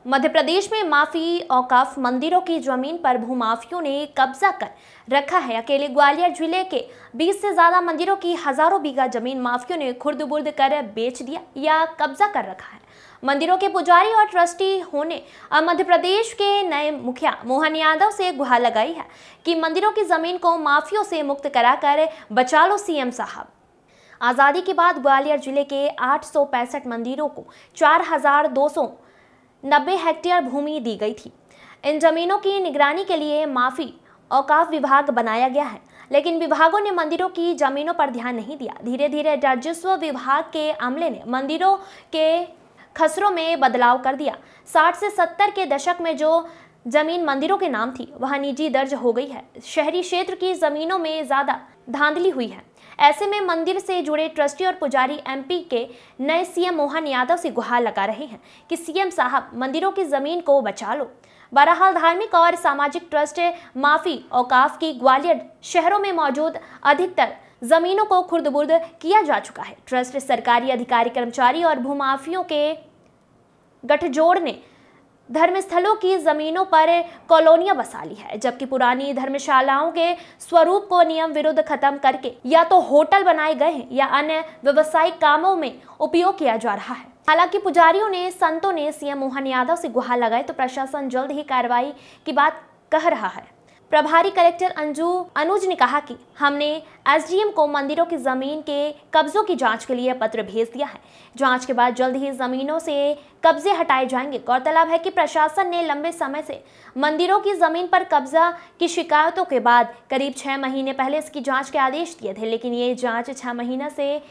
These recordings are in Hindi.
मध्य प्रदेश में माफी औकाफ मंदिरों की जमीन पर भूमाफियों ने कब्जा कर रखा है। अकेले ग्वालियर जिले के 20 से ज्यादा मंदिरों की हजारों बीघा जमीन माफियों ने खुर्द-बुर्द कर बेच दिया या कब्जा कर रखा है। मंदिरों के पुजारी और ट्रस्टी होने अब मध्य प्रदेश के नए मुखिया मोहन यादव से गुहार लगाई है कि मंदिरों की जमीन को माफियों से मुक्त कराकर बचा लो सीएम साहब। आजादी के बाद ग्वालियर जिले के 865 मंदिरों को 4,290 हेक्टेयर भूमि दी गई थी। इन जमीनों की निगरानी के लिए माफी औकाफ विभाग बनाया गया है, लेकिन विभागों ने मंदिरों की जमीनों पर ध्यान नहीं दिया। धीरे धीरे राजस्व विभाग के अमले ने मंदिरों के खसरों में बदलाव कर दिया। 60 से 70 के दशक में जो जमीन मंदिरों के नाम थी वह निजी दर्ज हो गई है। शहरी क्षेत्र की जमीनों में ज्यादा धांधली हुई है। ऐसे में मंदिर से जुड़े ट्रस्टी और पुजारी एमपी के नए सीएम मोहन यादव से गुहार लगा रहे हैं कि सीएम साहब मंदिरों की जमीन को बचा लो। बहरहाल धार्मिक और सामाजिक ट्रस्ट माफी औकाफ की ग्वालियर शहरों में मौजूद अधिकतर जमीनों को खुर्द-बुर्द किया जा चुका है। ट्रस्ट सरकारी अधिकारी, कर्मचारी और भूमाफियों के गठजोड़ ने धर्मस्थलों की जमीनों पर कॉलोनियां बसा ली है, जबकि पुरानी धर्मशालाओं के स्वरूप को नियम विरुद्ध खत्म करके या तो होटल बनाए गए हैं या अन्य व्यवसायिक कामों में उपयोग किया जा रहा है। हालांकि पुजारियों ने, संतों ने सीएम मोहन यादव से गुहार लगाई तो प्रशासन जल्द ही कार्रवाई की बात कह रहा है। प्रभारी कलेक्टर अनुज ने कहा कि हमने एसडीएम को मंदिरों की जमीन के कब्जों की जांच के लिए पत्र भेज दिया है। जांच के बाद जल्द ही जमीनों से कब्जे हटाए जाएंगे। गौरतलब है कि प्रशासन ने लंबे समय से मंदिरों की जमीन पर कब्जा की शिकायतों के बाद करीब 6 महीने पहले इसकी जांच के आदेश दिए थे, लेकिन ये जांच 6 महीने से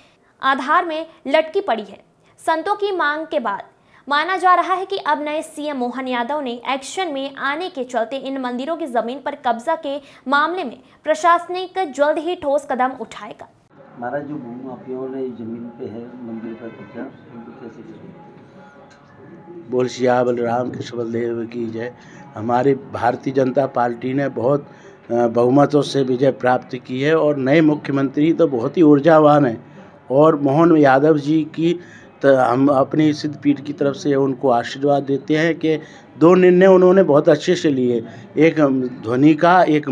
आधार में लटकी पड़ी है। संतों की मांग के बाद माना जा रहा है कि अब नए सीएम मोहन यादव ने एक्शन में आने के चलते इन मंदिरों की जमीन पर कब्जा के मामले में प्रशासनिक जल्द ही ठोस कदम उठाएगा। हमारा जो भूमाफियों ने जमीन पे है मंदिर का कब्जा, उनको कैसे करें? बोल सिया बलराम कृष्ण बलदेव की जय। हमारी भारतीय जनता पार्टी ने बहुत बहुमतों से विजय प्राप्त की है और नए मुख्यमंत्री तो बहुत ही ऊर्जावान है और मोहन यादव जी की तो हम अपनी सिद्ध पीठ की तरफ से उनको आशीर्वाद देते हैं कि 2 निर्णय उन्होंने बहुत अच्छे से लिए। एक ध्वनि का, एक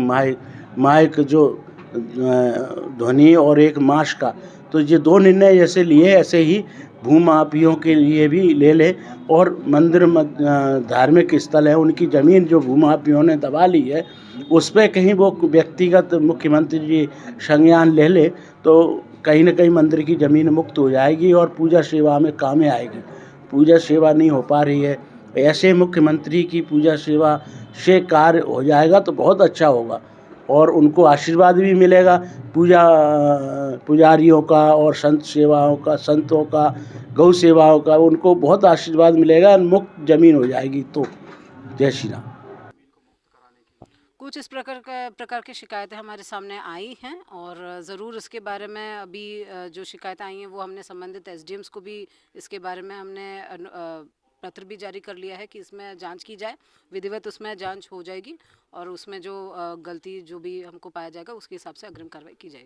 माइक जो ध्वनि और एक मास का, तो ये 2 निर्णय जैसे लिए ऐसे ही भूमाफियों के लिए भी ले लें। और मंदिर धार्मिक स्थल है, उनकी ज़मीन जो भूमाफियों ने दबा ली है उस पर कहीं वो व्यक्तिगत मुख्यमंत्री जी संज्ञान ले ले तो कहीं न कहीं मंदिर की ज़मीन मुक्त हो जाएगी और पूजा सेवा में काम में आएगी। पूजा सेवा नहीं हो पा रही है, ऐसे मुख्यमंत्री की पूजा सेवा से कार्य हो जाएगा तो बहुत अच्छा होगा और उनको आशीर्वाद भी मिलेगा पुजारियों का और संतों का, गौ सेवाओं का, उनको बहुत आशीर्वाद मिलेगा। मुक्त ज़मीन हो जाएगी तो। जय श्री राम। कुछ इस प्रकार की शिकायतें हमारे सामने आई हैं और ज़रूर इसके बारे में अभी जो शिकायतें आई हैं वो हमने संबंधित एसडीएम्स को भी इसके बारे में हमने पत्र भी जारी कर लिया है कि इसमें जांच की जाए। विधिवत उसमें जांच हो जाएगी और उसमें जो गलती जो भी हमको पाया जाएगा उसके हिसाब से अग्रिम कार्रवाई की जाएगी।